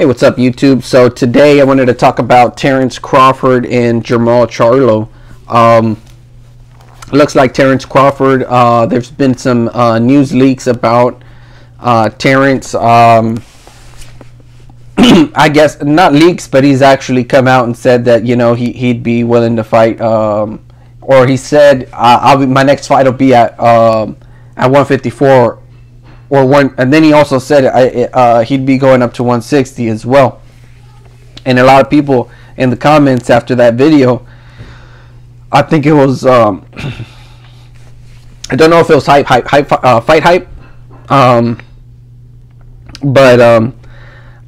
Hey, what's up, YouTube? So today I wanted to talk about Terence Crawford and Jermell Charlo. Looks like Terence Crawford, there's been some news leaks about Terence. I guess not leaks, but he's actually come out and said that, you know, he'd be willing to fight, or he said my next fight will be at 154 or one, and then he also said he'd be going up to 160 as well. And a lot of people in the comments after that video, I think it was I don't know if it was fight hype, but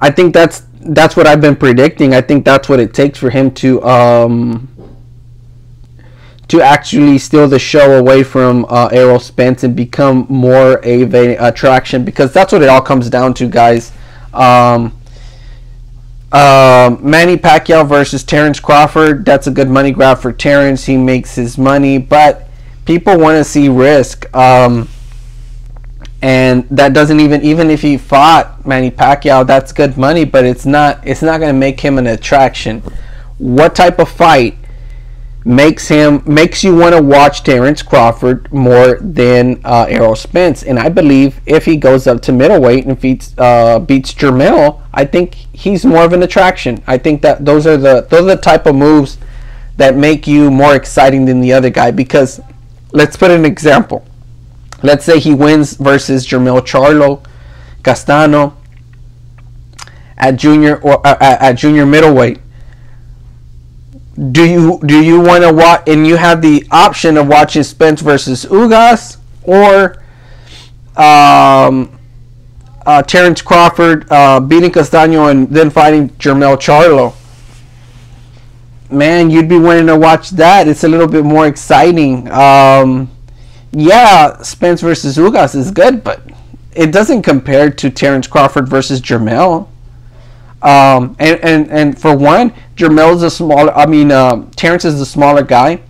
I think that's what I've been predicting. I think that's what it takes for him to actually steal the show away from Errol Spence and become more of an attraction, because that's what it all comes down to, guys. Manny Pacquiao versus Terence Crawford, that's a good money grab for Terence. He makes his money, but people want to see risk, and that doesn't even if he fought Manny Pacquiao, that's good money, but it's not going to make him an attraction. What type of fight makes you want to watch Terence Crawford more than Errol Spence? And I believe if he goes up to middleweight and beats Jermell, I think he's more of an attraction. I think that those are the type of moves that make you more exciting than the other guy. Because let's put an example. Let's say he wins versus Jermell Charlo, Castano at junior middleweight. Do you want to watch, and you have the option of watching Spence versus Ugas, or Terence Crawford beating Castano and then fighting Jermell Charlo? Man, you'd be wanting to watch that. It's a little bit more exciting. Yeah, Spence versus Ugas is good, but it doesn't compare to Terence Crawford versus Jermell. And for one, Jermell's a smaller, Terence is the smaller guy.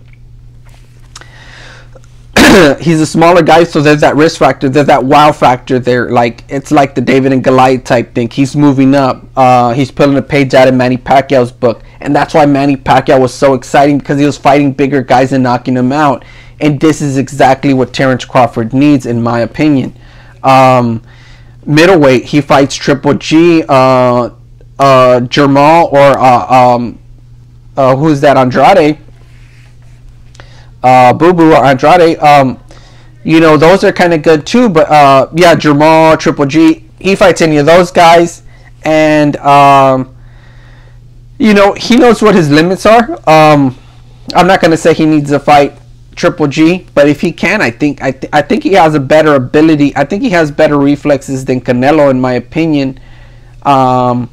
He's a smaller guy, so there's that risk factor, there's that wow factor there. Like, it's like the David and Goliath type thing. He's moving up. He's pulling a page out of Manny Pacquiao's book, and that's why Manny Pacquiao was so exciting, because he was fighting bigger guys and knocking them out. And this is exactly what Terence Crawford needs, in my opinion. Middleweight, he fights Triple G, Jermell, or who's that, Andrade, Boo Andrade. You know, those are kind of good too, but yeah, Jermell, Triple G, he fights any of those guys, and you know, he knows what his limits are. I'm not going to say he needs to fight Triple G, but if he can, I think he has a better ability. I think he has better reflexes than Canelo, in my opinion. I'm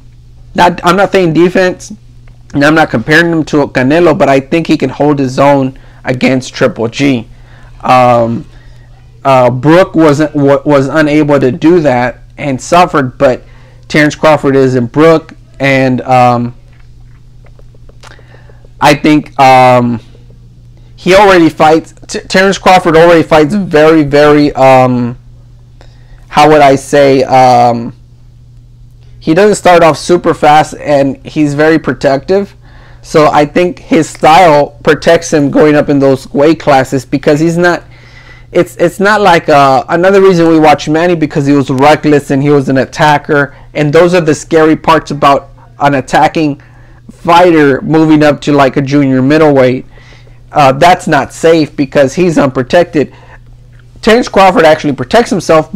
not saying defense, and I'm not comparing him to Canelo, but I think he can hold his own against Triple G. Brook was unable to do that and suffered, but Terence Crawford isn't Brook, and I think he already fights. Terence Crawford already fights very, very. How would I say? He doesn't start off super fast, and he's very protective. So I think his style protects him going up in those weight classes, because he's not. It's not like another reason we watch Manny, because he was reckless and he was an attacker, and those are the scary parts about an attacking fighter moving up to like a junior middleweight. That's not safe because he's unprotected. Terence Crawford actually protects himself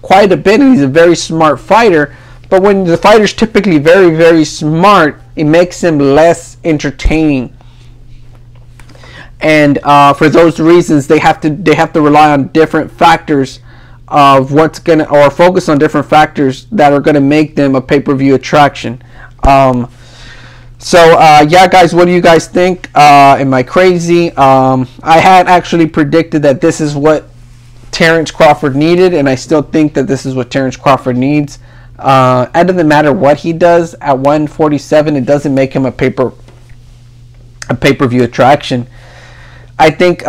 quite a bit, and he's a very smart fighter. But when the fighter's typically very, very smart, it makes him less entertaining. And for those reasons, they have to rely on different factors of what's gonna, or focus on different factors that are gonna make them a pay-per-view attraction. So yeah, guys, what do you guys think? Am I crazy? I had actually predicted that this is what Terence Crawford needed, and I still think that this is what Terence Crawford needs. It doesn't matter what he does at 147. It doesn't make him a pay-per-view attraction. I think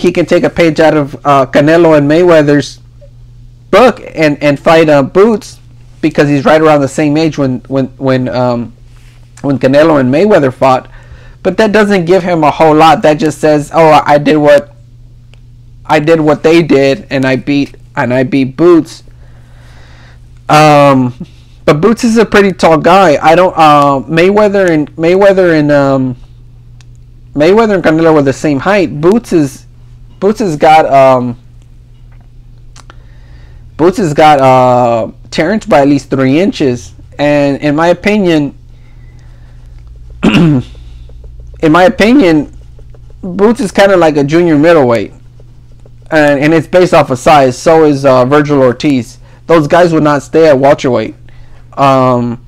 he can take a page out of Canelo and Mayweather's book and fight Boots, because he's right around the same age when Canelo and Mayweather fought. But that doesn't give him a whole lot. That just says, oh, I did what they did, and I beat Boots. But Boots is a pretty tall guy. I don't Mayweather and Canelo were the same height. Boots has got Terence by at least 3 inches, and in my opinion, Boots is kind of like a junior middleweight, and it's based off of size. So is Virgil Ortiz. Those guys would not stay at welterweight, and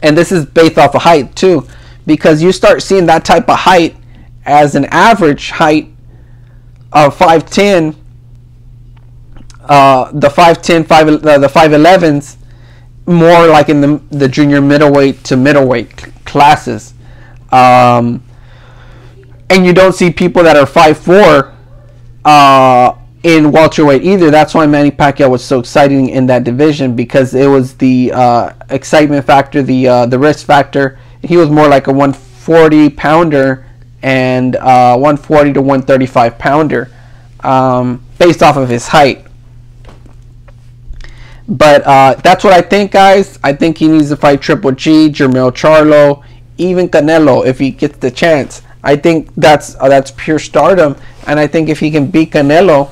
this is based off of height too, because you start seeing that type of height as an average height of 5'10", the 5'11s, more like in the junior middleweight to middleweight classes, and you don't see people that are 5'4" in welterweight either. That's why Manny Pacquiao was so exciting in that division, because it was the excitement factor, the risk factor. He was more like a 140 pounder and 140 to 135 pounder, based off of his height. But that's what I think, guys. I think he needs to fight Triple G, Jermell Charlo, even Canelo if he gets the chance. I think that's pure stardom, and I think if he can beat Canelo,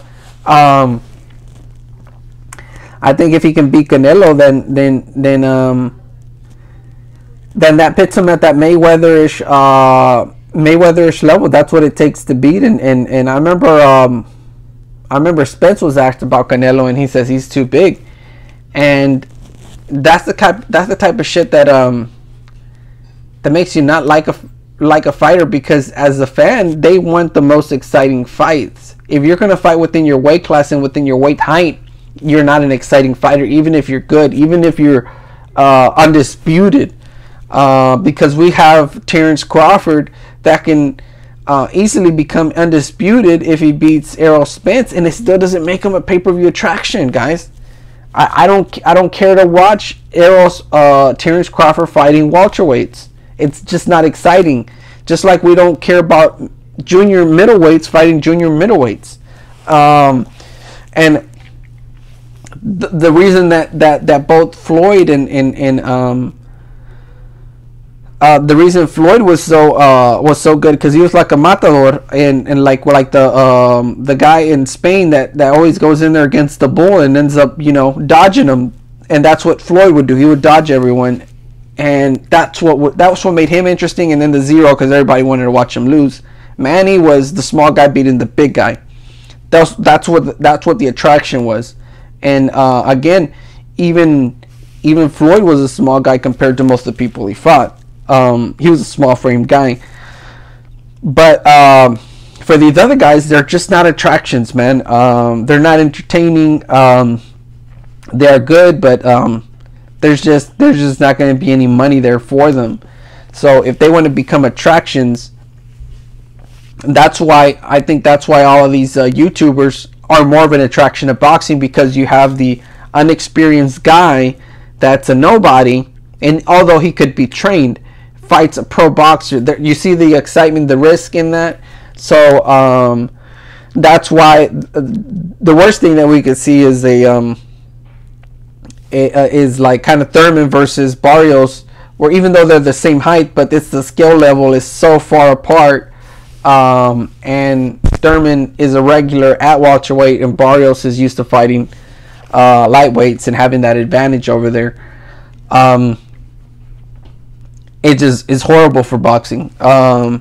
then that puts him at that Mayweatherish level. That's what it takes to beat. And I remember Spence was asked about Canelo, and he says he's too big. And that's the type of shit that makes you not like a fighter, because as a fan, they want the most exciting fights. If you're going to fight within your weight class and within your weight height, you're not an exciting fighter, even if you're good, even if you're undisputed, because we have Terence Crawford that can easily become undisputed if he beats Errol Spence, and it still doesn't make him a pay-per-view attraction, guys. I don't care to watch Terence Crawford fighting welterweights. It's just not exciting. Just like we don't care about junior middleweights fighting junior middleweights. And the reason that both Floyd and the reason Floyd was so good, because he was like a matador, and like the guy in Spain that always goes in there against the bull and ends up dodging him, and that's what Floyd would do. He would dodge everyone, and that's what made him interesting. And then the zero, because everybody wanted to watch him lose. Manny was the small guy beating the big guy. That's what the attraction was. And again, even Floyd was a small guy compared to most of the people he fought. He was a small frame guy, but for these other guys, they're just not attractions, man. They're not entertaining. They are good, but there's just not going to be any money there for them. So if they want to become attractions, that's why all of these YouTubers are more of an attraction of boxing, because you have the unexperienced guy that's a nobody, and although he could be trained, fights a pro boxer. You see the excitement, the risk in that. So that's why the worst thing that we could see is is like kind of Thurman versus Barrios, where even though they're the same height, but it's the skill level is so far apart. And Thurman is a regular at welterweight, and Barrios is used to fighting lightweights and having that advantage over there. It just is horrible for boxing. And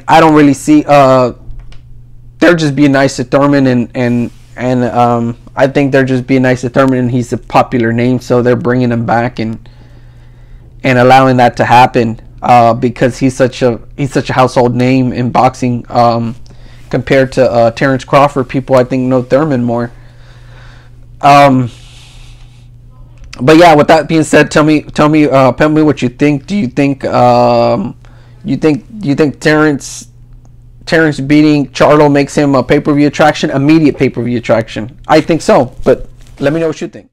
I don't really see they're just being nice to Thurman, and I think they're just being nice to Thurman, and he's a popular name, so they're bringing him back and allowing that to happen, because he's such a household name in boxing, compared to Terence Crawford. People, I think, know Thurman more. But yeah, with that being said, tell me what you think. Do you think Terence beating Charlo makes him a pay-per-view attraction, immediate pay-per-view attraction? I think so, but let me know what you think.